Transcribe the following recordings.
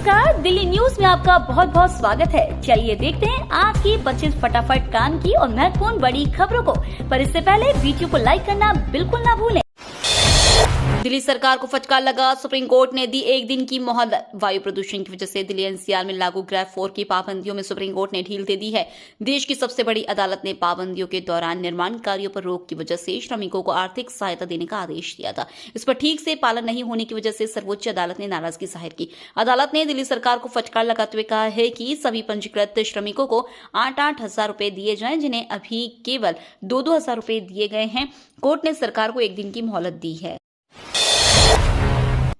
नमस्कार, दिल्ली न्यूज में आपका बहुत बहुत स्वागत है। चलिए देखते हैं आज की 25 फटाफट काम की और महत्वपूर्ण बड़ी खबरों को। पर इससे पहले वीडियो को लाइक करना बिल्कुल ना भूलें। दिल्ली सरकार को फटकार लगा, सुप्रीम कोर्ट ने दी एक दिन की मोहलत। वायु प्रदूषण की वजह से दिल्ली एनसीआर में लागू ग्रेड 4 की पाबंदियों में सुप्रीम कोर्ट ने ढील दे दी है। देश की सबसे बड़ी अदालत ने पाबंदियों के दौरान निर्माण कार्यों पर रोक की वजह से श्रमिकों को आर्थिक सहायता देने का आदेश दिया था। इस पर ठीक से पालन नहीं होने की वजह से सर्वोच्च अदालत ने नाराजगी जाहिर की। अदालत ने दिल्ली सरकार को फटकार लगाते हुए कहा है कि सभी पंजीकृत श्रमिकों को 8-8 हजार रुपए दिए जाएं, जिन्हें अभी केवल 2-2 हजार रुपए दिए गए हैं। कोर्ट ने सरकार को एक दिन की मोहलत दी है।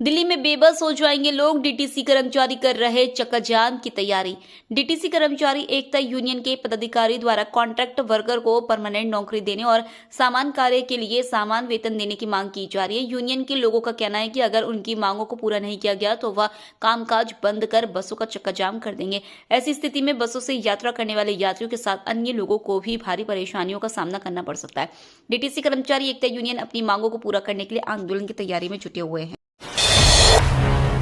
दिल्ली में बेबस हो जाएंगे लोग, डीटीसी कर्मचारी कर रहे चक्काजाम की तैयारी। डीटीसी कर्मचारी एकता यूनियन के पदाधिकारी द्वारा कॉन्ट्रैक्ट वर्कर को परमानेंट नौकरी देने और सामान कार्य के लिए समान वेतन देने की मांग की जा रही है। यूनियन के लोगों का कहना है कि अगर उनकी मांगों को पूरा नहीं किया गया तो वह कामकाज बंद कर बसों का चक्काजाम कर देंगे। ऐसी स्थिति में बसों से यात्रा करने वाले यात्रियों के साथ अन्य लोगों को भी भारी परेशानियों का सामना करना पड़ सकता है। डीटीसी कर्मचारी एकता यूनियन अपनी मांगों को पूरा करने के लिए आंदोलन की तैयारी में जुटे हुए हैं।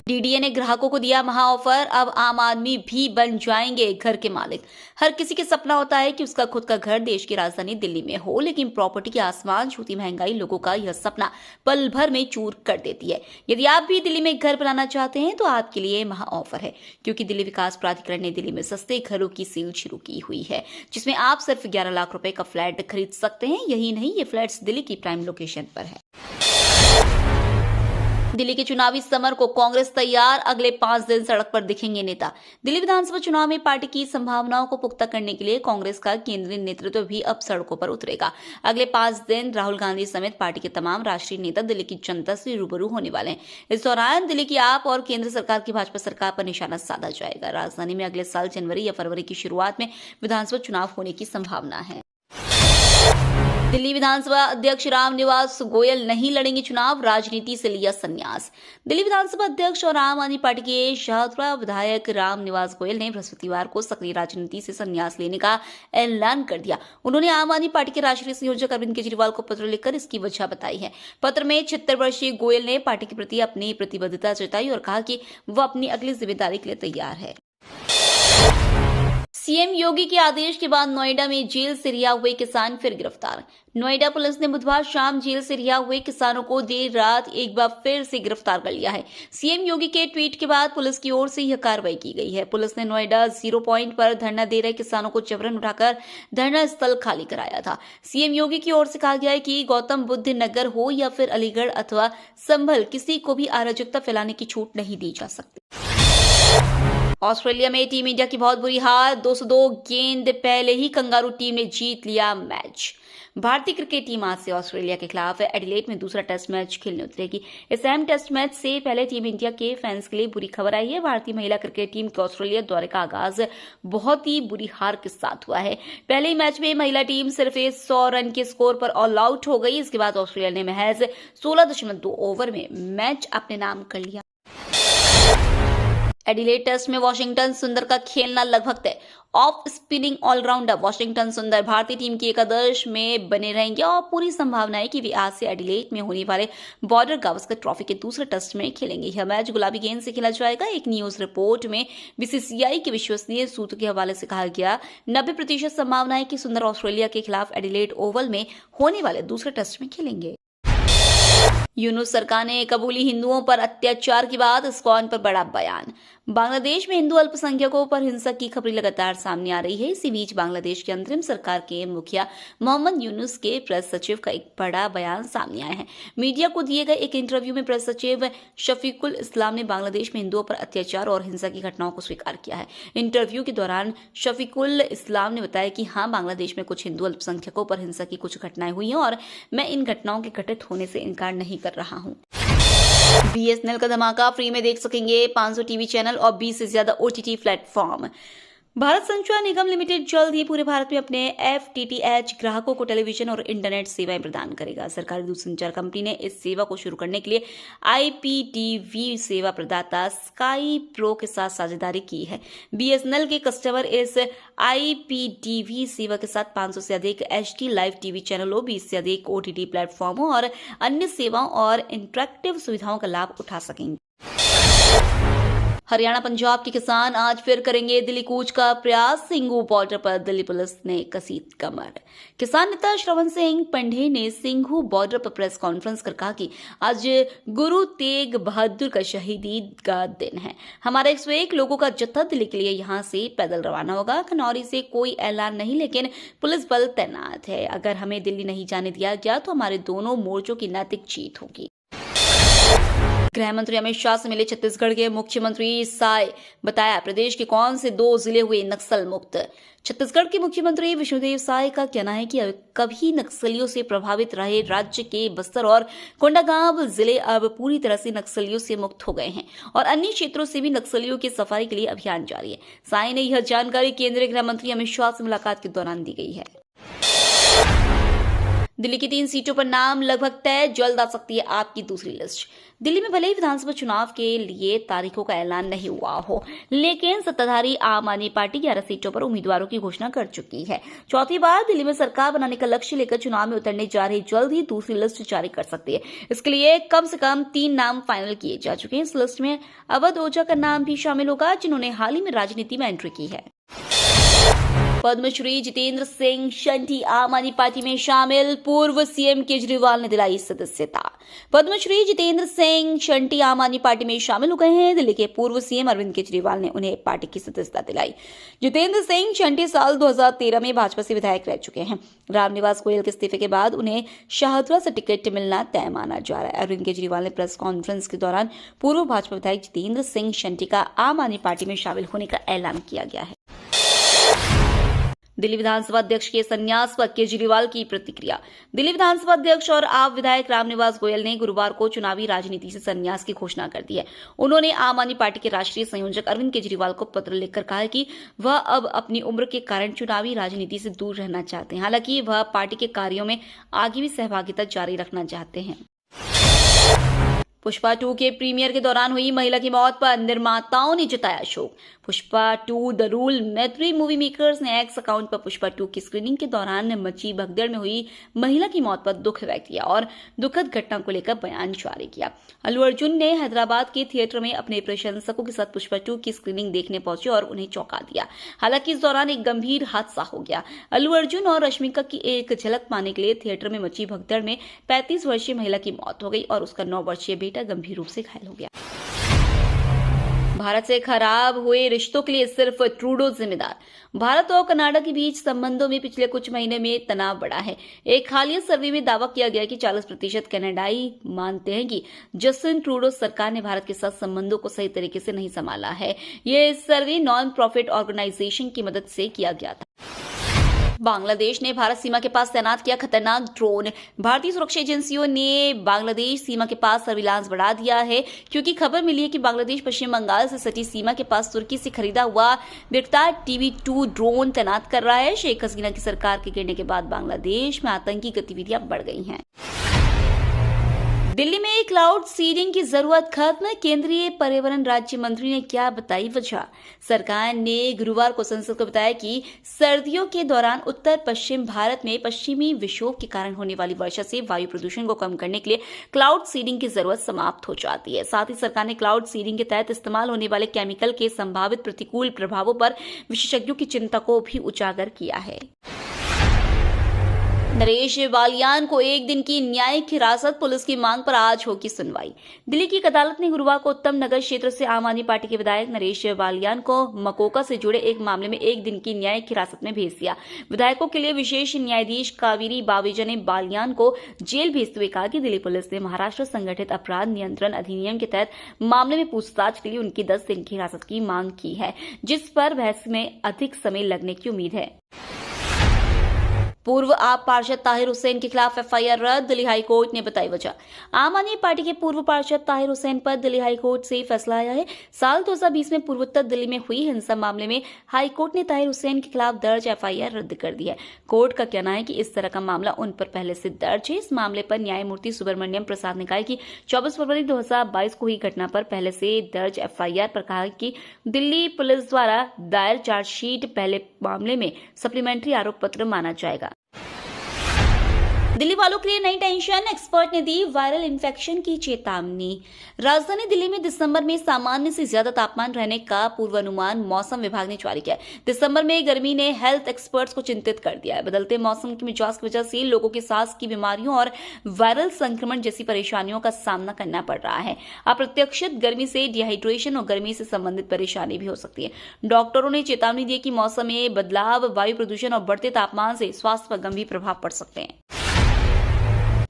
डीडीए ने ग्राहकों को दिया महा ऑफर, अब आम आदमी भी बन जाएंगे घर के मालिक। हर किसी के सपना होता है कि उसका खुद का घर देश की राजधानी दिल्ली में हो, लेकिन प्रॉपर्टी के आसमान छूती महंगाई लोगों का यह सपना पल भर में चूर कर देती है। यदि आप भी दिल्ली में घर बनाना चाहते हैं तो आपके लिए महा ऑफर है, क्योंकि दिल्ली विकास प्राधिकरण ने दिल्ली में सस्ते घरों की सेल शुरू की हुई है, जिसमें आप सिर्फ 11 लाख रुपए का फ्लैट खरीद सकते हैं। यही नहीं, ये फ्लैट्स दिल्ली की प्राइम लोकेशन पर है। दिल्ली के चुनावी समर को कांग्रेस तैयार, अगले 5 दिन सड़क पर दिखेंगे नेता। दिल्ली विधानसभा चुनाव में पार्टी की संभावनाओं को पुख्ता करने के लिए कांग्रेस का केंद्रीय नेतृत्व भी अब सड़कों पर उतरेगा। अगले 5 दिन राहुल गांधी समेत पार्टी के तमाम राष्ट्रीय नेता दिल्ली की जनता से रूबरू होने वाले हैं। इस दौरान दिल्ली की आप और केंद्र सरकार की भाजपा सरकार पर निशाना साधा जाएगा। राजधानी में अगले साल जनवरी या फरवरी की शुरुआत में विधानसभा चुनाव होने की संभावना है। दिल्ली विधानसभा अध्यक्ष राम निवास गोयल नहीं लड़ेंगे चुनाव, राजनीति से लिया संन्यास। दिल्ली विधानसभा अध्यक्ष और आम आदमी पार्टी के शाहपुरा विधायक राम निवास गोयल ने बृहस्पतिवार को सक्रिय राजनीति से संन्यास लेने का ऐलान कर दिया। उन्होंने आम आदमी पार्टी के राष्ट्रीय संयोजक अरविंद केजरीवाल को पत्र लिखकर इसकी वजह बताई है। पत्र में 76 वर्षीय गोयल ने पार्टी के प्रति अपनी प्रतिबद्धता जताई और कहा कि वह अपनी अगली जिम्मेदारी के लिए तैयार है। सीएम योगी के आदेश के बाद नोएडा में जेल से रिहा हुए किसान फिर गिरफ्तार। नोएडा पुलिस ने बुधवार शाम जेल से रिहा हुए किसानों को देर रात एक बार फिर से गिरफ्तार कर लिया है। सीएम योगी के ट्वीट के बाद पुलिस की ओर से यह कार्रवाई की गई है। पुलिस ने नोएडा 0 पॉइंट पर धरना दे रहे किसानों को जबरन उठाकर धरना स्थल खाली कराया था। सीएम योगी की ओर से कहा गया है कि गौतम बुद्ध नगर हो या फिर अलीगढ़ अथवा संभल, किसी को भी अराजकता फैलाने की छूट नहीं दी जा सकती। ऑस्ट्रेलिया में टीम इंडिया की बहुत बुरी हार, 202 गेंद पहले ही कंगारू टीम ने जीत लिया मैच। भारतीय क्रिकेट टीम आज से ऑस्ट्रेलिया के खिलाफ एडिलेड में दूसरा टेस्ट मैच खेलने उतरेगी। इस अहम टेस्ट मैच से पहले टीम इंडिया के फैंस के लिए बुरी खबर आई है। भारतीय महिला क्रिकेट टीम के ऑस्ट्रेलिया दौरे का आगाज बहुत ही बुरी हार के साथ हुआ है। पहले ही मैच में महिला टीम सिर्फ 100 रन के स्कोर पर ऑल आउट हो गई। इसके बाद ऑस्ट्रेलिया ने महज 16.2 ओवर में मैच अपने नाम कर लिया। एडिलेड टेस्ट में वाशिंगटन सुंदर का खेलना लगभग तय। ऑफ स्पिनिंग ऑलराउंडर वाशिंगटन सुंदर भारतीय टीम की एकादश में बने रहेंगे और पूरी संभावना है कि वे आज से एडिलेड में होने वाले बॉर्डर गावस्कर ट्रॉफी के दूसरे टेस्ट में खेलेंगे। यह मैच गुलाबी गेंद से खेला जाएगा। एक न्यूज रिपोर्ट में बीसीसीआई के विश्वसनीय सूत्र के हवाले से कहा गया 90% संभावना है कि सुंदर ऑस्ट्रेलिया के खिलाफ एडिलेड ओवल में होने वाले दूसरे टेस्ट में खेलेंगे। यूनुस सरकार ने कबूली हिंदुओं पर अत्याचार के बाद इस्कॉन पर बड़ा बयान। बांग्लादेश में हिंदू अल्पसंख्यकों पर हिंसा की खबरें लगातार सामने आ रही है। इसी बीच बांग्लादेश के अंतरिम सरकार के मुखिया मोहम्मद यूनुस के प्रेस सचिव का एक बड़ा बयान सामने आया है। मीडिया को दिए गए एक इंटरव्यू में प्रेस सचिव शफीकुल इस्लाम ने बांग्लादेश में हिंदुओं पर अत्याचार और हिंसा की घटनाओं को स्वीकार किया है। इंटरव्यू के दौरान शफीकुल इस्लाम ने बताया कि हाँ, बांग्लादेश में कुछ हिंदू अल्पसंख्यकों पर हिंसा की कुछ घटनाएं हुई हैं और मैं इन घटनाओं के घटित होने से इनकार नहीं कर रहा हूं। बीएसएनएल का धमाका, फ्री में देख सकेंगे 500 टीवी चैनल और 20 से ज्यादा ओटीटी प्लेटफॉर्म। भारत संचार निगम लिमिटेड जल्द ही पूरे भारत में अपने एफटीटीएच ग्राहकों को टेलीविजन और इंटरनेट सेवाएं प्रदान करेगा। सरकारी दूरसंचार कंपनी ने इस सेवा को शुरू करने के लिए आईपीटीवी सेवा प्रदाता स्काई प्रो के साथ साझेदारी की है। बीएसएनएल के कस्टमर इस आईपीटीवी सेवा के साथ 500 से अधिक एचडी लाइव टीवी चैनलों, 20 से अधिक ओटीटी प्लेटफॉर्मों और अन्य सेवाओं और इंटरैक्टिव सुविधाओं का लाभ उठा सकेंगे। हरियाणा पंजाब के किसान आज फिर करेंगे दिल्ली कूच का प्रयास। सिंघू बॉर्डर पर दिल्ली पुलिस ने कसी कमर। किसान नेता श्रवण सिंह पंढे ने सिंघू बॉर्डर पर प्रेस कॉन्फ्रेंस कर कहा कि आज गुरु तेग बहादुर का शहीदी का दिन है। हमारे 101 लोगों का जत्था दिल्ली के लिए यहां से पैदल रवाना होगा। खनौरी से कोई ऐलान नहीं, लेकिन पुलिस बल तैनात है। अगर हमें दिल्ली नहीं जाने दिया गया तो हमारे दोनों मोर्चों की नैतिक जीत होगी। गृह मंत्री अमित शाह से मिले छत्तीसगढ़ के मुख्यमंत्री साय बताया प्रदेश के कौन से 2 जिले हुए नक्सल मुक्त। छत्तीसगढ़ के मुख्यमंत्री विष्णुदेव साय का कहना है कि कभी नक्सलियों से प्रभावित रहे राज्य के बस्तर और कोंडागांव जिले अब पूरी तरह से नक्सलियों से मुक्त हो गए हैं और अन्य क्षेत्रों से भी नक्सलियों की सफाई के लिए अभियान जारी है। साय ने यह जानकारी केंद्रीय गृह मंत्री अमित शाह से मुलाकात के दौरान दी गई है। दिल्ली की 3 सीटों पर नाम लगभग तय, जल्द आ सकती है आपकी दूसरी लिस्ट। दिल्ली में भले ही विधानसभा चुनाव के लिए तारीखों का ऐलान नहीं हुआ हो, लेकिन सत्ताधारी आम आदमी पार्टी 11 सीटों पर उम्मीदवारों की घोषणा कर चुकी है। चौथी बार दिल्ली में सरकार बनाने का लक्ष्य लेकर चुनाव में उतरने जा रही जल्द ही दूसरी लिस्ट जारी कर सकती है। इसके लिए कम से कम 3 नाम फाइनल किए जा चुके हैं। इस लिस्ट में अवध ओझा का नाम भी शामिल होगा, जिन्होंने हाल ही में राजनीति में एंट्री की है। पद्मश्री जितेंद्र सिंह शंटी आम आदमी पार्टी में शामिल, पूर्व सीएम केजरीवाल ने दिलाई सदस्यता। पद्मश्री जितेंद्र सिंह शंटी आम आदमी पार्टी में शामिल हो गए हैं। दिल्ली के पूर्व सीएम अरविंद केजरीवाल ने उन्हें पार्टी की सदस्यता दिलाई। जितेंद्र सिंह शंटी साल 2013 में भाजपा से विधायक रह चुके हैं। रामनिवास गोयल के इस्तीफे के बाद उन्हें शाहदरा से टिकट मिलना तय माना जा रहा है। अरविंद केजरीवाल ने प्रेस कॉन्फ्रेंस के दौरान पूर्व भाजपा विधायक जितेंद्र सिंह शंटी का आम आदमी पार्टी में शामिल होने का ऐलान किया गया है। दिल्ली विधानसभा अध्यक्ष के संन्यास पर केजरीवाल की प्रतिक्रिया। दिल्ली विधानसभा अध्यक्ष और आप विधायक रामनिवास गोयल ने गुरुवार को चुनावी राजनीति से संन्यास की घोषणा कर दी है। उन्होंने आम आदमी पार्टी के राष्ट्रीय संयोजक अरविंद केजरीवाल को पत्र लिखकर कहा है कि वह अब अपनी उम्र के कारण चुनावी राजनीति से दूर रहना चाहते हैं। हालांकि वह पार्टी के कार्यों में आगे भी सहभागिता जारी रखना चाहते हैं। पुष्पा 2 के प्रीमियर के दौरान हुई महिला की मौत पर निर्माताओं ने जताया शोक। पुष्पा 2 द रूल मैत्री मूवी मेकर्स ने एक्स अकाउंट पर पुष्पा 2 की स्क्रीनिंग के दौरान मची भगदड़ में हुई महिला की मौत पर दुख व्यक्त किया और दुखद घटना को लेकर बयान जारी किया। अल्लू अर्जुन ने हैदराबाद के थिएटर में अपने प्रशंसकों के साथ पुष्पा 2 की स्क्रीनिंग देखने पहुंचे और उन्हें चौंका दिया। हालांकि इस दौरान एक गंभीर हादसा हो गया। अल्लू अर्जुन और रश्मिका की एक झलक पाने के लिए थिएटर में मची भगदड़ में 35 वर्षीय महिला की मौत हो गई और उसका 9 वर्षीय बेटा गंभीर रूप से घायल हो गया। भारत से खराब हुए रिश्तों के लिए सिर्फ ट्रूडो जिम्मेदार। भारत और कनाडा के बीच संबंधों में पिछले कुछ महीने में तनाव बढ़ा है। एक हालिया सर्वे में दावा किया गया कि 40% कनाडाई मानते हैं कि जस्टिन ट्रूडो सरकार ने भारत के साथ संबंधों को सही तरीके से नहीं संभाला है। यह सर्वे नॉन प्रॉफिट ऑर्गेनाइजेशन की मदद से किया गया था। बांग्लादेश ने भारत सीमा के पास तैनात किया खतरनाक ड्रोन। भारतीय सुरक्षा एजेंसियों ने बांग्लादेश सीमा के पास सर्विलांस बढ़ा दिया है, क्योंकि खबर मिली है कि बांग्लादेश पश्चिम बंगाल से सटी सीमा के पास तुर्की से खरीदा हुआ बिरतार TB2 ड्रोन तैनात कर रहा है। शेख हसीना की सरकार के गिरने के बाद बांग्लादेश में आतंकी गतिविधियां बढ़ गई हैं। दिल्ली में क्लाउड सीडिंग की जरूरत खत्म, केंद्रीय पर्यावरण राज्य मंत्री ने क्या बताई वजह। सरकार ने गुरुवार को संसद को बताया कि सर्दियों के दौरान उत्तर पश्चिम भारत में पश्चिमी विक्षोभ के कारण होने वाली वर्षा से वायु प्रदूषण को कम करने के लिए क्लाउड सीडिंग की जरूरत समाप्त हो जाती है। साथ ही सरकार ने क्लाउड सीडिंग के तहत इस्तेमाल होने वाले केमिकल के संभावित प्रतिकूल प्रभावों पर विशेषज्ञों की चिंता को भी उजागर किया है। नरेश बालियान को 1 दिन की न्यायिक हिरासत, पुलिस की मांग पर आज होगी सुनवाई। दिल्ली की एक अदालत ने गुरुवार को उत्तम नगर क्षेत्र से आम आदमी पार्टी के विधायक नरेश बालियान को मकोका से जुड़े एक मामले में 1 दिन की न्यायिक हिरासत में भेज दिया। विधायकों के लिए विशेष न्यायाधीश कावेरी बावेजा ने बालियान को जेल भेजते हुए कहा कि दिल्ली पुलिस ने महाराष्ट्र संगठित अपराध नियंत्रण अधिनियम के तहत मामले में पूछताछ के लिए उनकी 10 दिन की हिरासत की मांग की है, जिस पर बहस में अधिक समय लगने की उम्मीद है। पूर्व आप पार्षद ताहिर हुसैन के खिलाफ एफआईआर रद्द, दिल्ली हाईकोर्ट ने बताई वजह। आम आदमी पार्टी के पूर्व पार्षद ताहिर हुसैन पर दिल्ली हाईकोर्ट से फैसला आया है। साल 2020 में पूर्वोत्तर दिल्ली में हुई हिंसा मामले में हाईकोर्ट ने ताहिर हुसैन के खिलाफ दर्ज एफआईआर रद्द कर दी है। कोर्ट का कहना है कि इस तरह का मामला उन पर पहले से दर्ज है। इस मामले पर न्यायमूर्ति सुब्रमण्यम प्रसाद ने कहा कि 24 फरवरी 2022 को हुई घटना पर पहले से दर्ज एफआईआर पर कहा कि दिल्ली पुलिस द्वारा दायर चार्जशीट पहले मामले में सप्लीमेंट्री आरोप पत्र माना जाएगा। दिल्ली वालों के लिए नई टेंशन, एक्सपर्ट ने दी वायरल इन्फेक्शन की चेतावनी। राजधानी दिल्ली में दिसंबर में सामान्य से ज्यादा तापमान रहने का पूर्वानुमान मौसम विभाग ने जारी किया है। दिसंबर में गर्मी ने हेल्थ एक्सपर्ट्स को चिंतित कर दिया है। बदलते मौसम की मिजाज की वजह से लोगों के सांस की बीमारियों और वायरल संक्रमण जैसी परेशानियों का सामना करना पड़ रहा है। अप्रत्याशित गर्मी से डिहाइड्रेशन और गर्मी से संबंधित परेशानी भी हो सकती है। डॉक्टरों ने चेतावनी दी है कि मौसम में बदलाव, वायु प्रदूषण और बढ़ते तापमान से स्वास्थ्य पर गंभीर प्रभाव पड़ सकते हैं।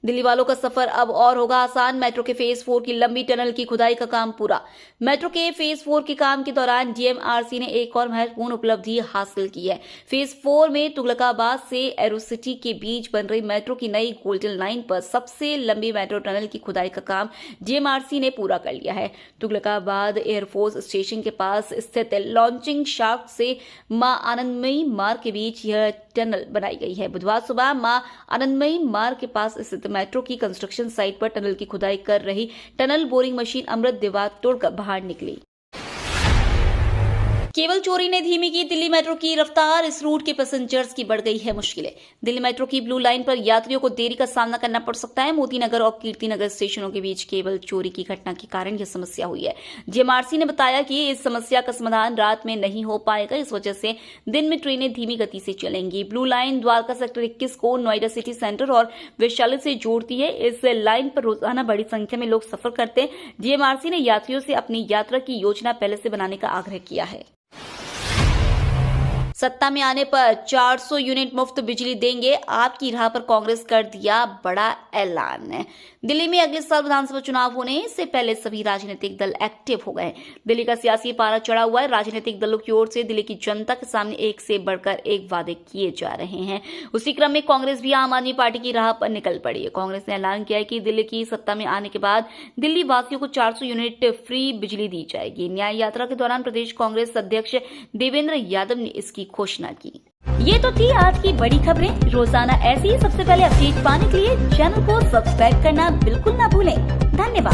दिल्ली वालों का सफर अब और होगा आसान। मेट्रो के फेज 4 की लंबी टनल की खुदाई का काम पूरा। मेट्रो के फेज 4 के काम के दौरान डीएमआरसी ने एक और महत्वपूर्ण उपलब्धि हासिल की है। फेज 4 में तुगलकाबाद से एरोसिटी के बीच बन रही मेट्रो की नई गोल्डन लाइन पर सबसे लंबी मेट्रो टनल की खुदाई का काम डीएमआरसी ने पूरा कर लिया है। तुगलकाबाद एयरफोर्स स्टेशन के पास स्थित लॉन्चिंग शाफ्ट से मां आनंदमयी मार्ग के बीच यह टनल बनाई गई है। बुधवार सुबह मां आनंदमयी मार्ग के पास स्थित मेट्रो की कंस्ट्रक्शन साइट पर टनल की खुदाई कर रही टनल बोरिंग मशीन अमृत दीवार तोड़कर बाहर निकली। केबल चोरी ने धीमी की दिल्ली मेट्रो की रफ्तार। इस रूट के पैसेंजर्स की बढ़ गई है मुश्किलें। दिल्ली मेट्रो की ब्लू लाइन पर यात्रियों को देरी का सामना करना पड़ सकता है। मोती नगर और कीर्ति नगर स्टेशनों के बीच केबल चोरी की घटना के कारण यह समस्या हुई है। डीएमआरसी ने बताया कि इस समस्या का समाधान रात में नहीं हो पाएगा। इस वजह से दिन में ट्रेनें धीमी गति से चलेंगी। ब्लू लाइन द्वारका सेक्टर 21 को नोएडा सिटी सेंटर और वैशाली से जोड़ती है। इस लाइन पर रोजाना बड़ी संख्या में लोग सफर करते हैं। डीएमआरसी ने यात्रियों से अपनी यात्रा की योजना पहले से बनाने का आग्रह किया है। सत्ता में आने पर 400 यूनिट मुफ्त बिजली देंगे। आपकी राह पर कांग्रेस कर दिया बड़ा ऐलान। दिल्ली में अगले साल विधानसभा चुनाव होने से पहले सभी राजनीतिक दल एक्टिव हो गए। दिल्ली का सियासी पारा चढ़ा हुआ है। राजनीतिक दलों की ओर से दिल्ली की जनता के सामने एक से बढ़कर एक वादे किए जा रहे हैं। उसी क्रम में कांग्रेस भी आम आदमी पार्टी की राह पर निकल पड़ी है। कांग्रेस ने ऐलान किया है कि दिल्ली की सत्ता में आने के बाद दिल्ली वासियों को 400 यूनिट फ्री बिजली दी जाएगी। न्याय यात्रा के दौरान प्रदेश कांग्रेस अध्यक्ष देवेंद्र यादव ने इसकी घोषणा की। ये तो थी आज की बड़ी खबरें। रोजाना ऐसी ही सबसे पहले अपडेट पाने के लिए चैनल को सब्सक्राइब करना बिल्कुल ना भूलें। धन्यवाद।